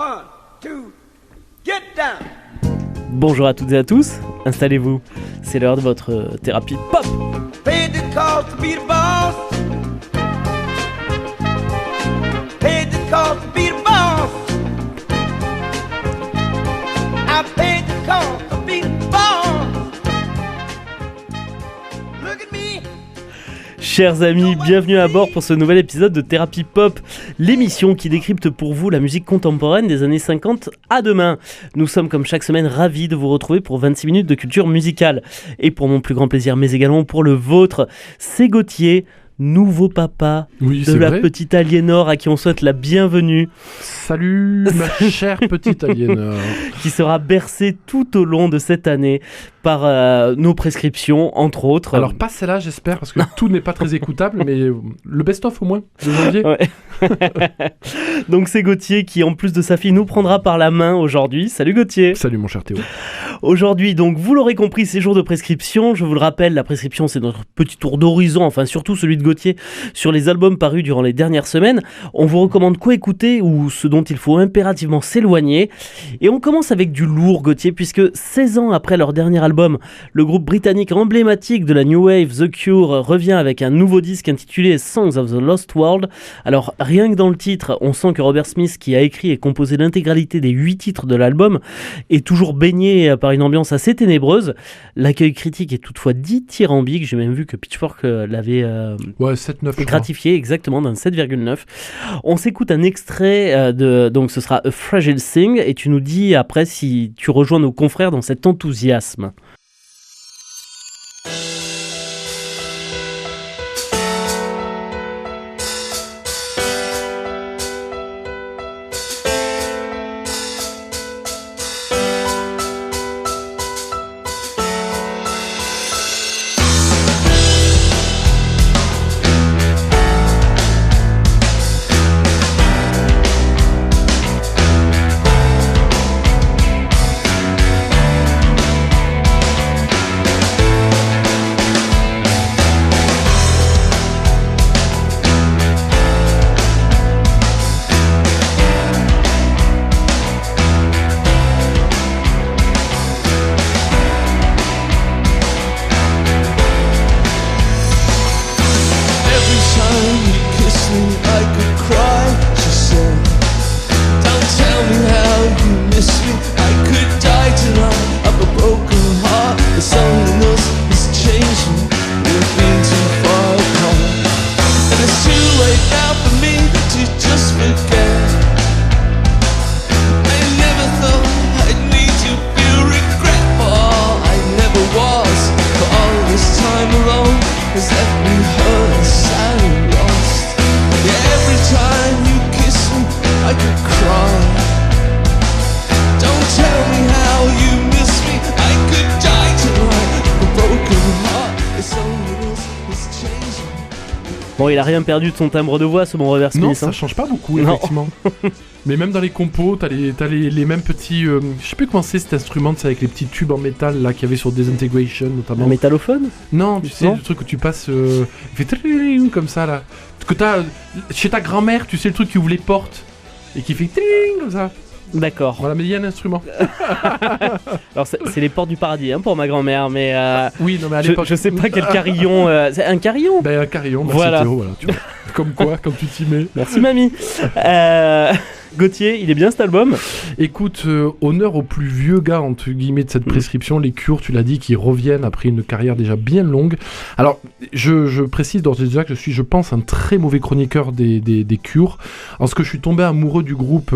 One, two, get down. Bonjour à toutes et à tous, installez-vous, c'est l'heure de votre thérapie pop. Paid the cost to be the boss. Paid the cost to be the boss. I paid the cost to be the boss. Look at me. Chers amis, bienvenue à bord pour ce nouvel épisode de Thérapie Pop, l'émission qui décrypte pour vous la musique contemporaine des années 50 à demain. Nous sommes comme chaque semaine ravis de vous retrouver pour 26 minutes de culture musicale. Et pour mon plus grand plaisir, mais également pour le vôtre, c'est Gauthier, nouveau papa de la petite Aliénor à qui on souhaite la bienvenue. Salut ma chère petite Aliénor. Qui sera bercée tout au long de cette année par nos prescriptions, entre autres. Alors pas celle-là j'espère, parce que tout n'est pas très écoutable, mais le best-of au moins de janvier. Ouais. Donc c'est Gauthier qui, en plus de sa fille, nous prendra par la main aujourd'hui. Salut Gauthier. Salut mon cher Théo. Aujourd'hui, donc, vous l'aurez compris, c'est jour de prescription. Je vous le rappelle, la prescription, c'est notre petit tour d'horizon, enfin surtout celui de Gauthier, sur les albums parus durant les dernières semaines. On vous recommande quoi écouter ou ce dont il faut impérativement s'éloigner. Et on commence avec du lourd, Gauthier, puisque 16 ans après leur dernier album, le groupe britannique emblématique de la New Wave, The Cure, revient avec un nouveau disque intitulé Songs of the Lost World. Alors, rien que dans le titre, on sent que Robert Smith, qui a écrit et composé l'intégralité des 8 titres de l'album, est toujours baigné par une ambiance assez ténébreuse. L'accueil critique est toutefois dithyrambique. J'ai même vu que Pitchfork l'avait 7,9 gratifié, exactement, d'un 7,9. On s'écoute un extrait donc ce sera A Fragile Thing, et tu nous dis après si tu rejoins nos confrères dans cet enthousiasme. Bon, il a rien perdu de son timbre de voix, ce bon Robert Smith. Non, ça change pas beaucoup, effectivement. Mais même dans les compos, t'as les mêmes petits... je sais plus comment c'est cet instrument, c'est avec les petits tubes en métal là qu'il y avait sur Disintegration notamment. Un métallophone ? Non, tu sais, le truc que tu passes... il fait tring comme ça là. Que t'as chez ta grand-mère, tu sais, le truc qui ouvre les portes et qui fait tring comme ça. D'accord. Voilà, mais il y a un instrument. Alors c'est les portes du paradis pour ma grand-mère, mais oui, non, mais à l'époque... je sais pas quel carillon. C'est un carillon. Ben un carillon, voilà. Théo, voilà, tu vois. Comme quoi, quand tu t'y mets. Merci mamie. Gauthier, il est bien cet album. Écoute, honneur aux plus vieux gars entre guillemets de cette prescription, les Cure, tu l'as dit, qui reviennent après une carrière déjà bien longue. Alors, je précise d'ores et déjà que je suis, je pense, un très mauvais chroniqueur des Cure, parce que je suis tombé amoureux du groupe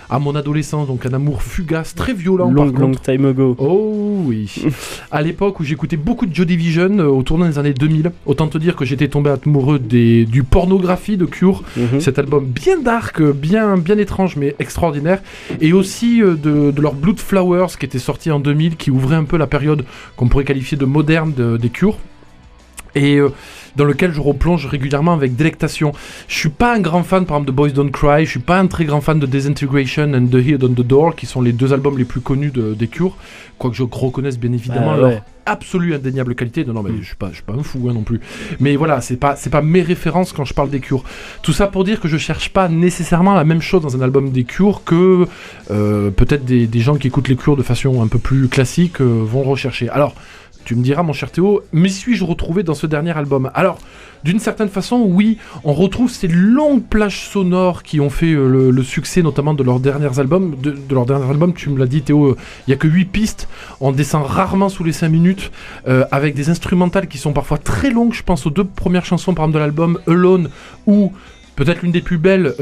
à mon adolescence, donc un amour fugace, très violent par contre. Long time ago. Oh oui. À l'époque où j'écoutais beaucoup de Joy Division, au tournant des années 2000, autant te dire que j'étais tombé amoureux du pornographie de Cure, cet album bien dark, bien étrange mais extraordinaire, et aussi de leur Blood Flowers qui était sorti en 2000, qui ouvrait un peu la période qu'on pourrait qualifier de moderne des Cure, et dans lequel je replonge régulièrement avec délectation. Je suis pas un grand fan par exemple de Boys Don't Cry, je suis pas un très grand fan de Disintegration and The Hit on the Door, qui sont les deux albums les plus connus des Cure, quoique je reconnaisse bien évidemment absolue indéniable qualité. Non, mais je suis pas un fou non plus. Mais voilà, c'est pas mes références quand je parle des Cure. Tout ça pour dire que je cherche pas nécessairement la même chose dans un album des Cure que peut-être des gens qui écoutent les Cure de façon un peu plus classique vont rechercher. Alors, tu me diras, mon cher Théo, m'y suis-je retrouvé dans ce dernier album ? Alors, d'une certaine façon, oui, on retrouve ces longues plages sonores qui ont fait le succès, notamment de leurs derniers albums. De leurs derniers albums, tu me l'as dit, Théo, il n'y a que 8 pistes, on descend rarement sous les 5 minutes, avec des instrumentales qui sont parfois très longues. Je pense aux 2 premières chansons, par exemple, de l'album, Alone, ou peut-être l'une des plus belles,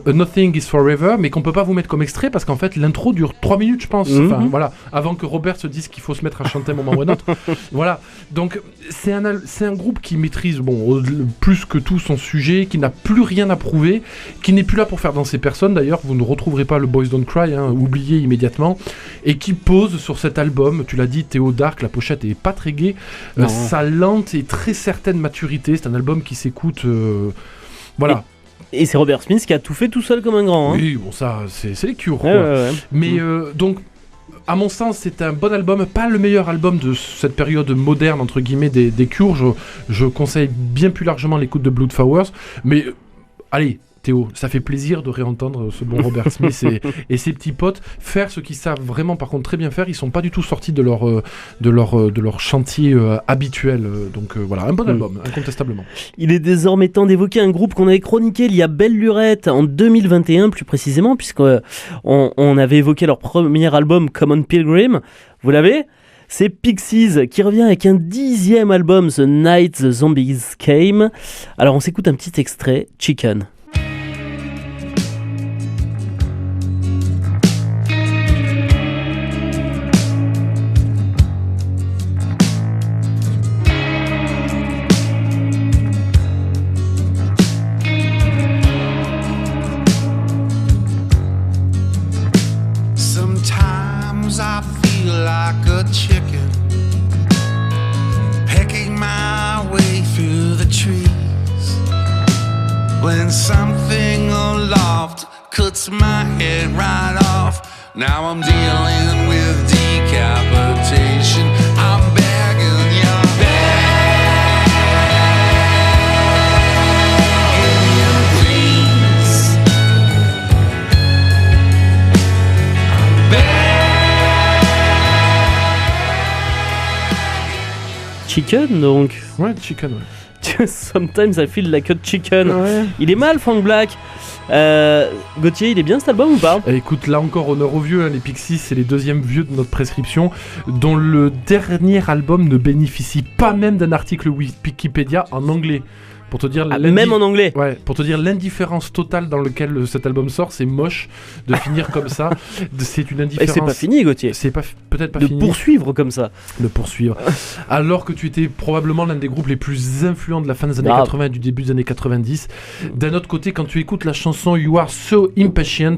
Nothing is Forever, mais qu'on peut pas vous mettre comme extrait parce qu'en fait l'intro dure 3 minutes, je pense. Enfin, voilà, avant que Robert se dise qu'il faut se mettre à chanter un moment ou un autre. Voilà, donc c'est un groupe qui maîtrise plus que tout son sujet, qui n'a plus rien à prouver, qui n'est plus là pour faire danser personne. D'ailleurs, vous ne retrouverez pas le Boys Don't Cry, oublié immédiatement, et qui pose sur cet album. Tu l'as dit, Théo, Dark, la pochette est pas très gaie, sa lente et très certaine maturité. C'est un album qui s'écoute. Voilà. Et c'est Robert Smith qui a tout fait tout seul comme un grand. Oui, bon, ça, c'est les Cure. Ouais. Mais donc, à mon sens, c'est un bon album, pas le meilleur album de cette période moderne, entre guillemets, des Cure. Je conseille bien plus largement l'écoute de Blood Flowers. Mais, allez, Théo, ça fait plaisir de réentendre ce bon Robert Smith et ses petits potes faire ce qu'ils savent vraiment, par contre, très bien faire. Ils sont pas du tout sortis de leur chantier habituel. Donc voilà, un bon album, incontestablement. Il est désormais temps d'évoquer un groupe qu'on avait chroniqué il y a belle lurette, en 2021 plus précisément, puisqu'on avait évoqué leur premier album, Common Pilgrim. Vous l'avez ? C'est Pixies qui revient avec un 10e album, The Night the Zombies Came. Alors on s'écoute un petit extrait, Chicken. I feel like a chicken pecking my way through the trees when something aloft cuts my head right off. Now I'm dealing with decapitation. I'm begging you, please. I'm begging. Chicken donc. Ouais, Chicken, ouais. Sometimes I feel like a chicken. Ouais. Il est mal, Frank Black. Gauthier, il est bien cet album ou pas ? Écoute, là encore, honneur aux vieux, les Pixies, c'est les deuxièmes vieux de notre prescription, dont le dernier album ne bénéficie pas même d'un article Wikipédia en anglais. Pour te dire même en anglais. Ouais, pour te dire l'indifférence totale dans laquelle cet album sort, c'est moche de finir comme ça. C'est une indifférence. Et c'est pas fini, Gauthier. C'est peut-être pas de fini. De poursuivre comme ça. De poursuivre. Alors que tu étais probablement l'un des groupes les plus influents de la fin des années 80 et du début des années 90. D'un autre côté, quand tu écoutes la chanson You Are So Impatient,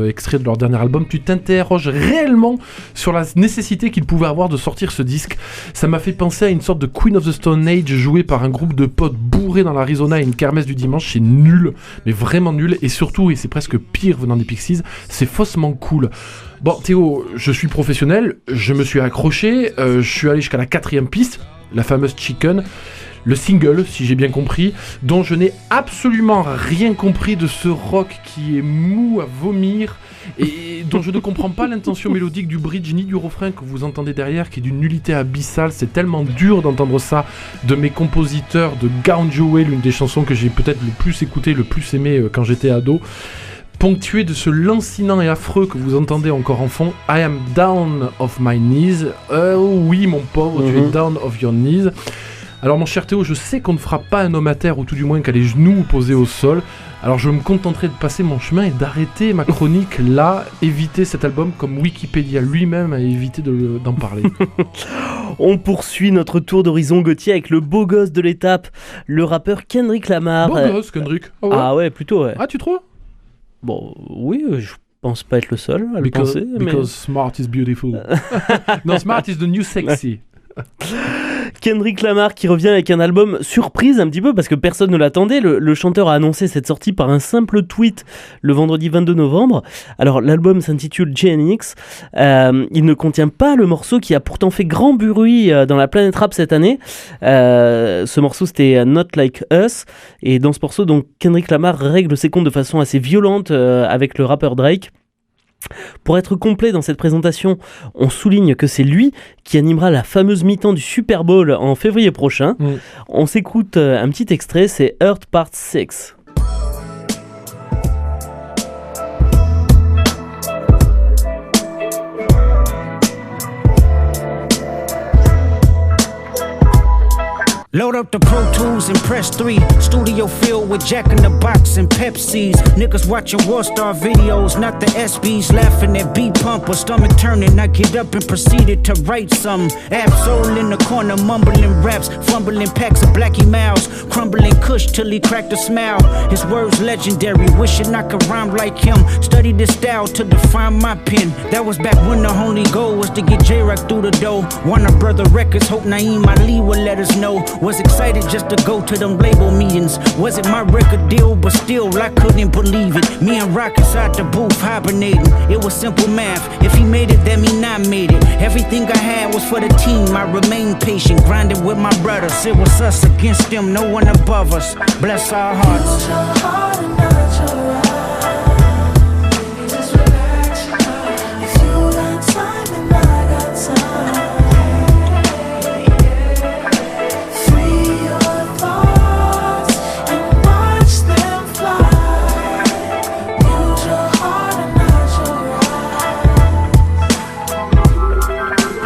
extrait de leur dernier album, tu t'interroges réellement sur la nécessité qu'ils pouvaient avoir de sortir ce disque. Ça m'a fait penser à une sorte de Queen of the Stone Age jouée par un groupe de potes bourrés dans l'Arizona et une kermesse du dimanche. C'est nul, mais vraiment nul, et surtout, et c'est presque pire venant des Pixies, c'est faussement cool. Bon, Théo, je suis professionnel, je me suis accroché, je suis allé jusqu'à la 4e piste, la fameuse Chicken, le single, si j'ai bien compris, dont je n'ai absolument rien compris de ce rock qui est mou à vomir, et dont je ne comprends pas l'intention mélodique du bridge ni du refrain que vous entendez derrière, qui est d'une nullité abyssale. C'est tellement dur d'entendre ça de mes compositeurs, de Gouge Away, l'une des chansons que j'ai peut-être le plus écouté, le plus aimé quand j'étais ado, ponctué de ce lancinant et affreux que vous entendez encore en fond, I am down of my knees. Oui, mon pauvre, tu es down of your knees. Alors mon cher Théo, je sais qu'on ne fera pas un homme à terre, ou tout du moins qu'à les genoux posés au sol. Alors je me contenterai de passer mon chemin et d'arrêter ma chronique là, éviter cet album comme Wikipédia lui-même a évité d'en parler. On poursuit notre tour d'horizon, Gauthier, avec le beau gosse de l'étape, le rappeur Kendrick Lamar. Beau gosse, Kendrick. Oh ouais. Ah ouais, plutôt ouais. Ah, tu trouves ? Bon, oui, je pense pas être le seul à le penser. Because smart is beautiful. Non, smart is the new sexy. Kendrick Lamar qui revient avec un album surprise un petit peu parce que personne ne l'attendait. Le chanteur a annoncé cette sortie par un simple tweet le vendredi 22 novembre. Alors l'album s'intitule GNX. Il ne contient pas le morceau qui a pourtant fait grand bruit dans la planète rap cette année. Ce morceau c'était Not Like Us. Et dans ce morceau, donc, Kendrick Lamar règle ses comptes de façon assez violente avec le rappeur Drake. Pour être complet dans cette présentation, on souligne que c'est lui qui animera la fameuse mi-temps du Super Bowl en février prochain. On s'écoute un petit extrait, c'est Earth Part 6. Load up the Pro Tools and press 3. Studio filled with Jack in the Box and Pepsis. Niggas watching Worldstar videos, not the SBs. Laughing at B-Pump or stomach turning. I get up and proceeded to write some. Absol in the corner, mumbling raps. Fumbling packs of Blackie Mouse. Crumbling Kush till he cracked a smile. His words legendary, wishing I could rhyme like him. Study this style to define my pen. That was back when the only goal was to get J-Rock through the door. Warner Brother Records, hope Naeem Ali will let us know. Was excited just to go to them label meetings. Wasn't my record deal, but still I couldn't believe it. Me and Rock inside the booth hibernating. It was simple math. If he made it, that mean I made it. Everything I had was for the team. I remained patient, grinding with my brothers. It was us against them, no one above us. Bless our hearts. Use your heart and not your right. Just relax. If you got time, then I got time.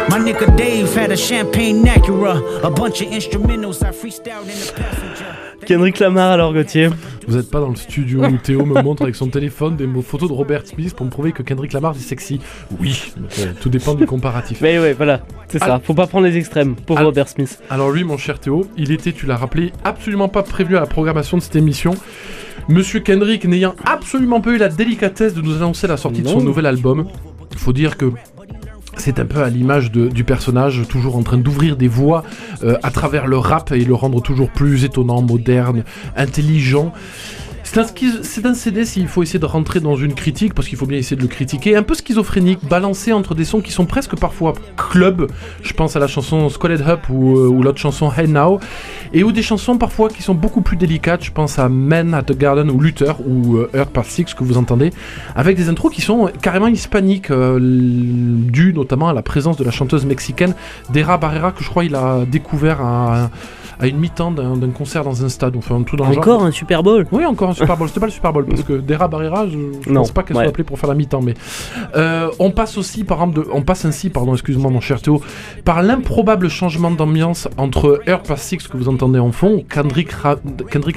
My nigga Dave had a champagne Acura, a bunch of instrumentals I freestyled in the passenger. Kendrick Lamar alors Gauthier. Vous n'êtes pas dans le studio où Théo me montre avec son téléphone des photos de Robert Smith pour me prouver que Kendrick Lamar est sexy. Oui, tout dépend du comparatif. Mais ouais, voilà, c'est ça. Faut pas prendre les extrêmes, pauvre Robert Smith. Alors lui, mon cher Théo, il était, tu l'as rappelé, absolument pas prévenu à la programmation de cette émission. Monsieur Kendrick n'ayant absolument pas eu la délicatesse de nous annoncer la sortie de son nouvel album. Il faut dire que c'est un peu à l'image du personnage, toujours en train d'ouvrir des voies à travers le rap et le rendre toujours plus étonnant, moderne, intelligent. C'est un CD s'il faut essayer de rentrer dans une critique, parce qu'il faut bien essayer de le critiquer, un peu schizophrénique, balancé entre des sons qui sont presque parfois club, je pense à la chanson Squared Up ou l'autre chanson Hey Now, et ou des chansons parfois qui sont beaucoup plus délicates, je pense à Men at the Garden ou Luther ou Earth Part 6 que vous entendez, avec des intros qui sont carrément hispaniques, dues notamment à la présence de la chanteuse mexicaine Dera Barrera, que je crois il a découvert à une mi-temps d'un concert dans un stade, enfin tout dans le genre. Encore un Super Bowl. Oui, encore un Super Bowl. C'était pas le Super Bowl parce que Dera Barrera, je pense pas qu'elle soit appelée pour faire la mi-temps, mais on passe ainsi, excuse-moi mon cher Théo, par l'improbable changement d'ambiance entre Earth Part 6 que vous entendez en fond. Kendrick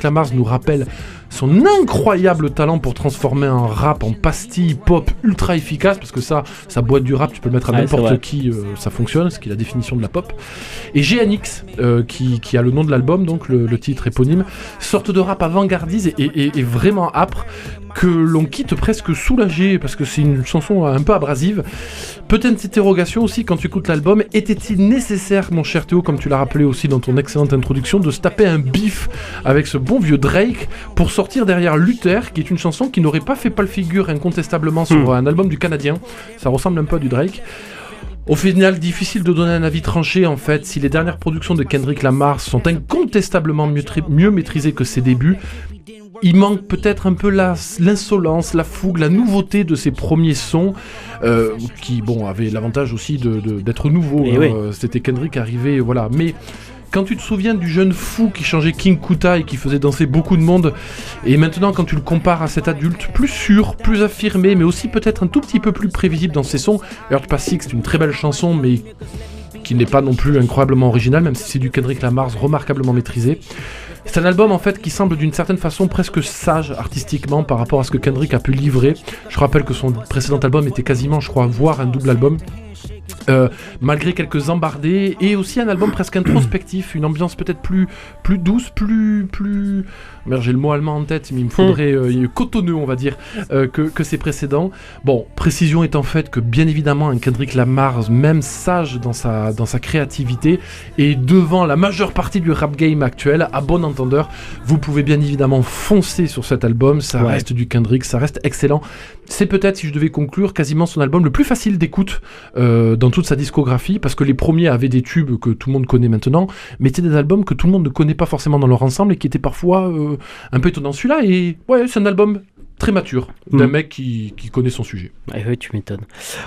Lamar nous rappelle son incroyable talent pour transformer un rap en pastille pop ultra efficace, parce que sa boîte du rap, tu peux le mettre à n'importe qui, ça fonctionne, ce qui est la définition de la pop. Et GNX, qui a le nom de l'album, donc le titre éponyme, sorte de rap avant-gardiste et vraiment âpre, que l'on quitte presque soulagé, parce que c'est une chanson un peu abrasive. Peut-être interrogation aussi quand tu écoutes l'album, était-il nécessaire, mon cher Théo, comme tu l'as rappelé aussi dans ton excellente introduction, de se taper un bif avec ce bon vieux Drake pour sortir derrière Luther, qui est une chanson qui n'aurait pas fait pâle figure incontestablement sur un album du Canadien. Ça ressemble un peu à du Drake. Au final, difficile de donner un avis tranché en fait. Si les dernières productions de Kendrick Lamar sont incontestablement mieux maîtrisées que ses débuts, il manque peut-être un peu l'insolence, la fougue, la nouveauté de ses premiers sons, qui avaient l'avantage aussi d'être nouveaux. C'était Kendrick arrivé, voilà. Mais quand tu te souviens du jeune fou qui changeait King Kuta et qui faisait danser beaucoup de monde, et maintenant quand tu le compares à cet adulte plus sûr, plus affirmé, mais aussi peut-être un tout petit peu plus prévisible dans ses sons, Earth Part 6 c'est une très belle chanson, mais qui n'est pas non plus incroyablement originale, même si c'est du Kendrick Lamar remarquablement maîtrisé. C'est un album en fait qui semble d'une certaine façon presque sage artistiquement par rapport à ce que Kendrick a pu livrer. Je rappelle que son précédent album était quasiment, je crois, voire un double album. malgré quelques embardés, et aussi un album presque introspectif, une ambiance peut-être plus douce, plus... Merde, j'ai le mot allemand en tête, mais il me faudrait cotonneux, on va dire, que ses précédents. Bon, précision étant faite que bien évidemment un Kendrick Lamar, même sage dans sa créativité, et devant la majeure partie du rap game actuel, à bon entendeur, vous pouvez bien évidemment foncer sur cet album, ça reste du Kendrick, ça reste excellent. C'est peut-être, si je devais conclure, quasiment son album le plus facile d'écoute dans toute sa discographie, parce que les premiers avaient des tubes que tout le monde connaît maintenant, mais c'était des albums que tout le monde ne connaît pas forcément dans leur ensemble et qui étaient parfois un peu étonnants. Celui-là, et ouais, c'est un album très mature d'un mec qui connaît son sujet. Oui, tu m'étonnes.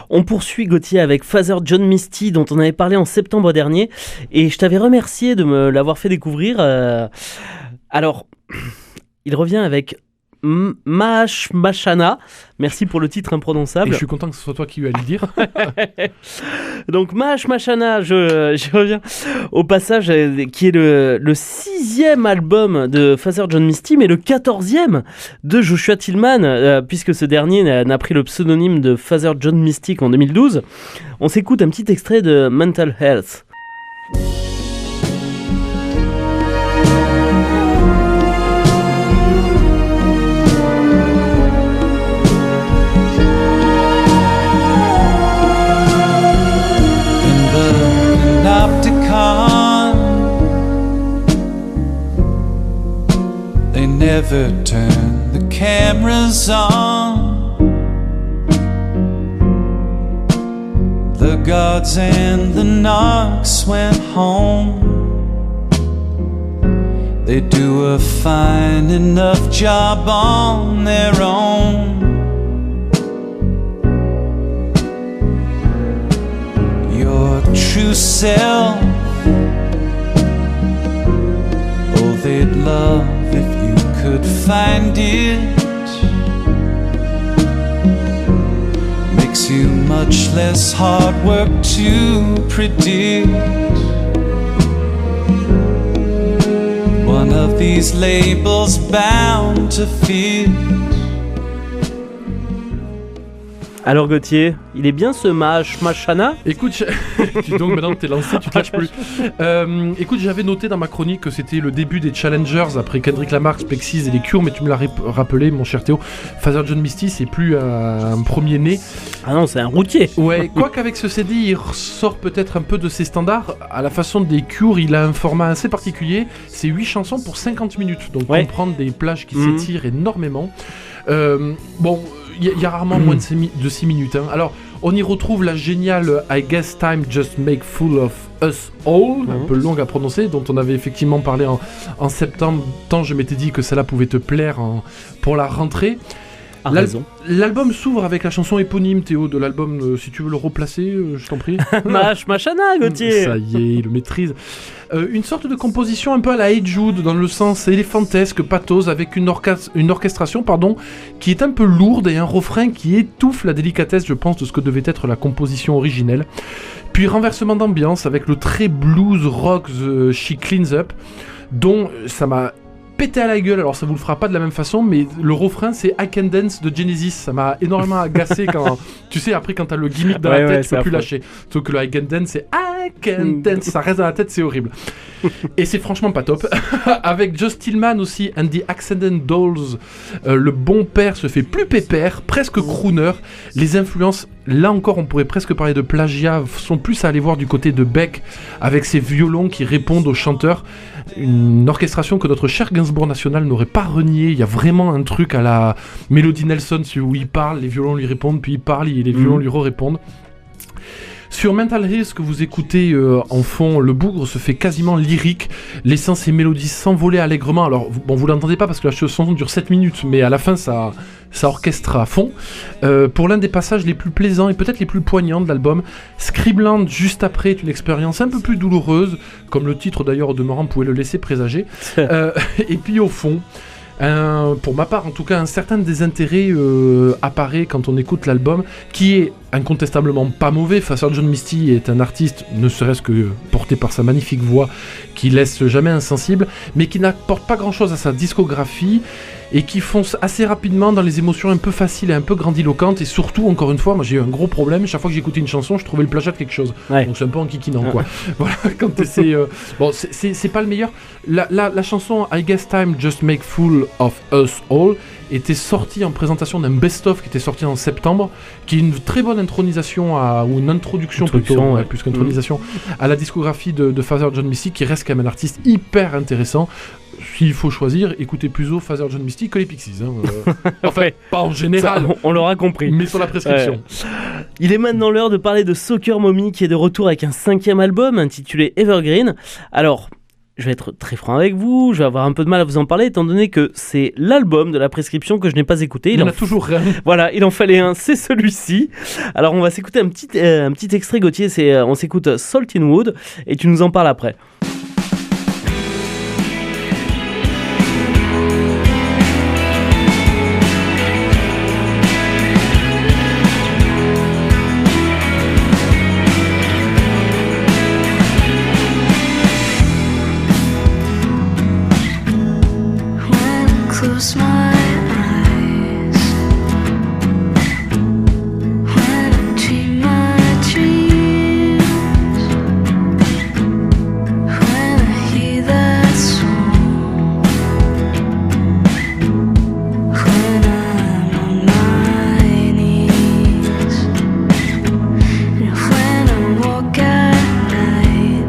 On poursuit, Gauthier, avec Father John Misty, dont on avait parlé en septembre dernier, et je t'avais remercié de me l'avoir fait découvrir. Alors, il revient avec Mash Mashana. Merci pour le titre imprononçable. Et je suis content que ce soit toi qui lui allais le dire. Donc Mash Mashana, je reviens au passage, qui est le 6e album de Father John Misty, mais le 14e de Joshua Tillman, puisque ce dernier n'a pris le pseudonyme de Father John Mystic en 2012. On s'écoute un petit extrait de Mental Health. They never turn the cameras on. The gods and the knocks went home. They do a fine enough job on their own. Your true self, oh, they'd love if you could find it. Makes you much less hard work to predict. One of these labels bound to fit. Alors Gauthier, il est bien ce Mashana? Écoute, donc maintenant que t'es lancé, tu te lâches plus. Écoute, j'avais noté dans ma chronique que c'était le début des Challengers après Kendrick Lamar, Spexies et les Cure, mais tu me l'as rappelé, mon cher Théo. Father John Misty, c'est plus un premier-né. Ah non, c'est un routier. Ouais, quoi qu'avec ce CD, il ressort peut-être un peu de ses standards. À la façon des Cure, il a un format assez particulier. C'est 8 chansons pour 50 minutes, donc comprendre des plages qui s'étirent énormément. Bon... Il y a rarement moins de 6 minutes. Hein. Alors, on y retrouve la géniale I Guess Time Just Make Fool of Us All, un peu longue à prononcer, dont on avait effectivement parlé en septembre, tant je m'étais dit que celle-là pouvait te plaire pour la rentrée. L'album s'ouvre avec la chanson éponyme, Théo, de l'album. Si tu veux le replacer, je t'en prie. Mashana, Gauthier. Ça y est, il le maîtrise. Une sorte de composition un peu à la Hey Jude, dans le sens éléphantesque, pathos, avec une orchestration qui est un peu lourde et un refrain qui étouffe la délicatesse, je pense, de ce que devait être la composition originelle. Puis renversement d'ambiance avec le très blues rock She Cleans Up, dont ça m'a pété à la gueule. Alors ça vous le fera pas de la même façon, mais le refrain c'est I Can Dance de Genesis. Ça m'a énormément agacé quand tu sais, après quand t'as le gimmick dans la tête, tu peux plus lâcher. Sauf que le I Can Dance c'est I Can Dance, ça reste dans la tête, c'est horrible. Et c'est franchement pas top. Avec Just Tillman aussi, and the Accident Dolls, le bon père se fait plus pépère, presque crooner. Les influences, là encore on pourrait presque parler de plagiat, sont plus à aller voir du côté de Beck, avec ses violons qui répondent aux chanteurs. Une orchestration que notre cher Gainsbourg National n'aurait pas renié. Il y a vraiment un truc à la Melody Nelson où il parle, les violons lui répondent, puis il parle et les violons lui répondent. Sur Mental Health que vous écoutez en fond, le bougre se fait quasiment lyrique, laissant ses mélodies s'envoler allègrement. Alors, vous l'entendez pas parce que la chanson dure 7 minutes, mais à la fin, ça orchestre à fond. Pour l'un des passages les plus plaisants et peut-être les plus poignants de l'album, Scribbland juste après est une expérience un peu plus douloureuse, comme le titre d'ailleurs au demeurant pouvait le laisser présager. Et puis au fond... pour ma part en tout cas, un certain désintérêt apparaît quand on écoute l'album, qui est incontestablement pas mauvais. Father John Misty est un artiste, ne serait-ce que porté par sa magnifique voix, qui laisse jamais insensible, mais qui n'apporte pas grand chose à sa discographie. et qui foncent assez rapidement dans les émotions un peu faciles et un peu grandiloquentes, et surtout, encore une fois, moi j'ai eu un gros problème, chaque fois que j'écoutais une chanson, je trouvais le plagiat de quelque chose. Ouais. Donc c'est un peu enquiquinant, quoi. Voilà, quand t'essaies... Bon, c'est pas le meilleur. La chanson I Guess Time Just Make Fool of Us All était sortie en présentation d'un best-of qui était sorti en septembre, qui est une très bonne intronisation ou une introduction plutôt, ouais. plus qu'intronisation, à la discographie de Father John Misty, qui reste quand même un artiste hyper intéressant. S'il faut choisir, écoutez plutôt Father John Misty que les Pixies. Enfin, Ouais. pas en général, Ça, on l'aura compris. mais sur la prescription. Il est maintenant l'heure de parler de Soccer Mommy qui est de retour avec un 5e album intitulé Evergreen. Alors, je vais être très franc avec vous, je vais avoir un peu de mal à vous en parler étant donné que c'est l'album de la prescription que je n'ai pas écouté. Il y en a toujours rien. Voilà, il en fallait un, c'est celui-ci. Alors on va s'écouter un petit extrait, Gauthier, on s'écoute Salt in Wood et tu nous en parles après. Close my eyes when I dream my dreams, when I hear that song, when I'm on my knees, and when I walk at night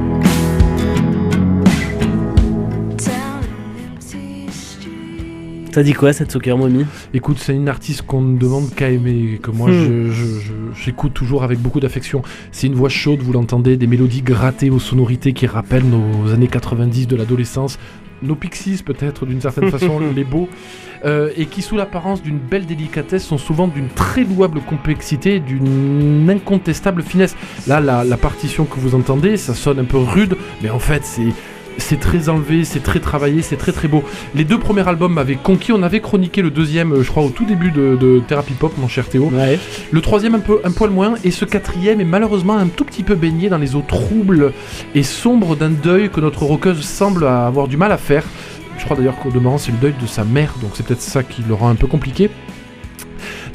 down an empty street. Ça dit quoi cette Soccer Mommy ? Écoute, c'est une artiste qu'on ne demande qu'à aimer, que moi j'écoute toujours avec beaucoup d'affection. C'est une voix chaude, vous l'entendez, des mélodies grattées aux sonorités qui rappellent nos années 90 de l'adolescence, nos Pixies peut-être d'une certaine façon, les beaux, et qui sous l'apparence d'une belle délicatesse sont souvent d'une très louable complexité, d'une incontestable finesse. Là, la partition que vous entendez, ça sonne un peu rude, mais en fait c'est très enlevé, c'est très travaillé, c'est très très beau. Les 2 premiers albums m'avaient conquis, on avait chroniqué le 2e, je crois, au tout début de Therapy Pop, mon cher Théo. Ouais. Le 3e un poil moins, et ce 4e est malheureusement un tout petit peu baigné dans les eaux troubles et sombres d'un deuil que notre rockeuse semble avoir du mal à faire. Je crois d'ailleurs qu'au demeurant c'est le deuil de sa mère, donc c'est peut-être ça qui le rend un peu compliqué.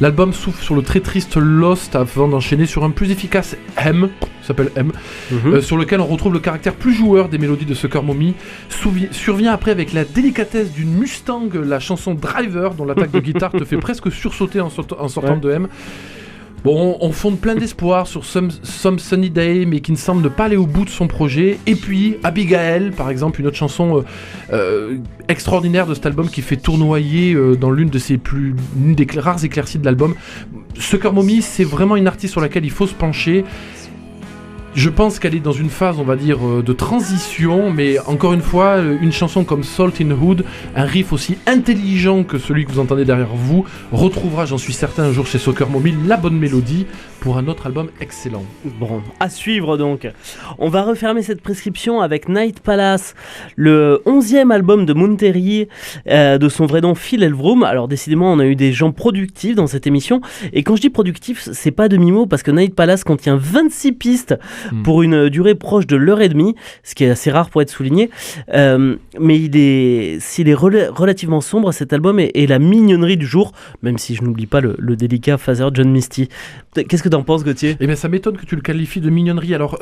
L'album souffle sur le très triste Lost avant d'enchaîner sur un plus efficace M, s'appelle M, sur lequel on retrouve le caractère plus joueur des mélodies de Soccer Mommy. Survient après avec la délicatesse d'une Mustang, la chanson Driver, dont l'attaque de guitare te fait presque sursauter en sortant de M. Bon, on fonde plein d'espoir sur Some Sunny Day, mais qui ne semble ne pas aller au bout de son projet. Et puis, Abigail, par exemple, une autre chanson extraordinaire de cet album qui fait tournoyer dans l'une des rares éclaircies de l'album. Soccer Mommy, c'est vraiment une artiste sur laquelle il faut se pencher. Je pense qu'elle est dans une phase, on va dire, de transition, mais encore une fois, une chanson comme Salt in Wood, un riff aussi intelligent que celui que vous entendez derrière vous, retrouvera, j'en suis certain, un jour chez Soccer Mommy, la bonne mélodie pour un autre album excellent. Bon, à suivre donc. On va refermer cette prescription avec Night Palace, le 11e album de Monterey, de son vrai nom Phil Elvrum. Alors décidément, on a eu des gens productifs dans cette émission, et quand je dis productif, c'est pas demi-mot, parce que Night Palace contient 26 pistes pour une durée proche de l'heure et demie, ce qui est assez rare pour être souligné. Mais s'il est relativement sombre, cet album est la mignonnerie du jour, même si je n'oublie pas le délicat Father John Misty. Qu'est-ce que t'en penses, Gauthier ? Eh bien, ça m'étonne que tu le qualifies de mignonnerie. Alors,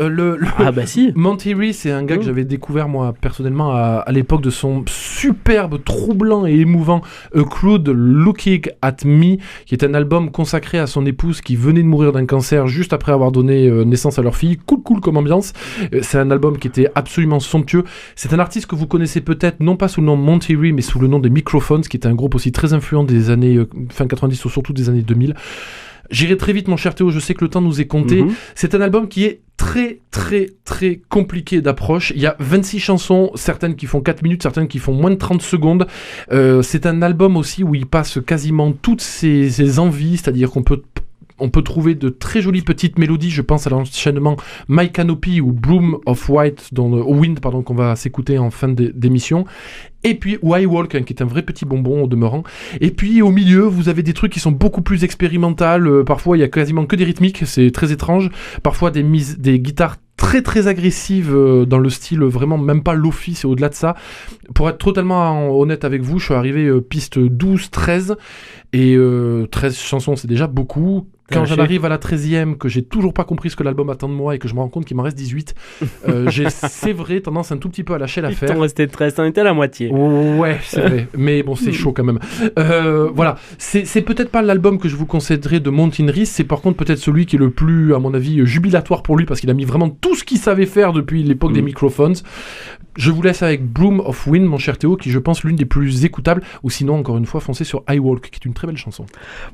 Ah bah si. Monterey, c'est un gars que j'avais découvert moi personnellement à l'époque de son superbe, troublant et émouvant A Crude Looking at Me, qui est un album consacré à son épouse qui venait de mourir d'un cancer juste après avoir donné naissance à leur fille. Cool comme ambiance. C'est un album qui était absolument somptueux. C'est un artiste que vous connaissez peut-être, non pas sous le nom Monterey, mais sous le nom des Microphones, qui était un groupe aussi très influent des années fin 90 ou surtout des années 2000. J'irai très vite, mon cher Théo, je sais que le temps nous est compté. C'est un album qui est très compliqué d'approche. Il y a 26 chansons, certaines qui font 4 minutes, certaines qui font moins de 30 secondes. C'est un album aussi où il passe quasiment toutes ses envies, c'est-à-dire qu'on peut trouver de très jolies petites mélodies. Je pense à l'enchaînement My Canopy ou Bloom of Wind, qu'on va s'écouter en fin d'émission. Et puis Why Walk, qui est un vrai petit bonbon au demeurant. Et puis au milieu, vous avez des trucs qui sont beaucoup plus expérimentaux. Parfois, il y a quasiment que des rythmiques, c'est très étrange. Parfois, des guitares très très agressive dans le style vraiment même pas lofi, c'est au-delà de ça. Pour être totalement honnête avec vous, je suis arrivé piste 12, 13 et 13 chansons c'est déjà beaucoup. Quand j'en arrive à la 13e, que j'ai toujours pas compris ce que l'album attend de moi et que je me rends compte qu'il m'en reste 18, c'est vrai, tendance un tout petit peu à lâcher l'affaire. Il t'en restait 13, t'en étais à la moitié. Ouais, c'est vrai. Mais bon, c'est chaud quand même. Voilà. C'est peut-être pas l'album que je vous conseillerais de Mountain Rise, c'est par contre peut-être celui qui est le plus, à mon avis, jubilatoire pour lui parce qu'il a mis vraiment tout ce qu'il savait faire depuis l'époque des microphones. Je vous laisse avec Bloom of Wind, mon cher Théo, qui je pense l'une des plus écoutables, ou sinon, encore une fois, foncez sur I Walk, qui est une très belle chanson.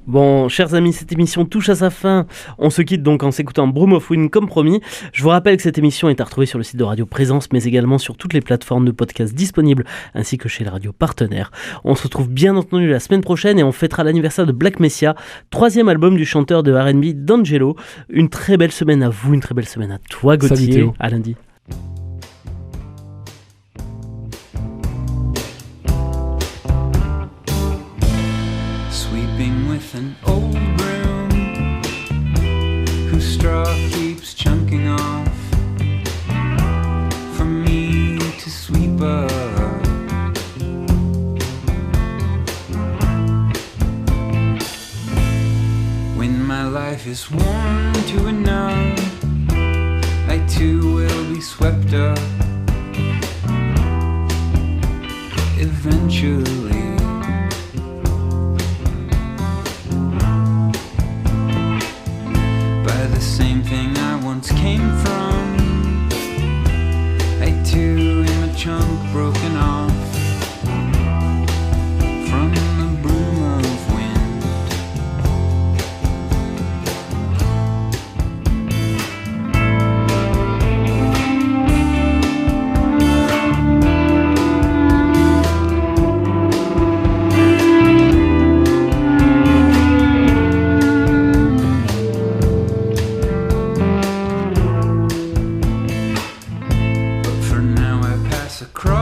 Bon, chers amis, cette émission touche à sa fin. On se quitte donc en s'écoutant Bloom of Wind comme promis. Je vous rappelle que cette émission est à retrouver sur le site de Radio Présence, mais également sur toutes les plateformes de podcast disponibles, ainsi que chez les radios partenaires. On se retrouve bien entendu la semaine prochaine et on fêtera l'anniversaire de Black Messiah, 3e album du chanteur de R&B D'Angelo. Une très belle semaine à vous, une très belle semaine à toi, Gauthier. Salut Théo. À lundi. Sweeping with an old broom whose straw keeps chunking off for me to sweep up. When my life is worn to a numb, I too will be swept up eventually. Same thing I once came from, I too am a chunk broken off from the broom of wind. Across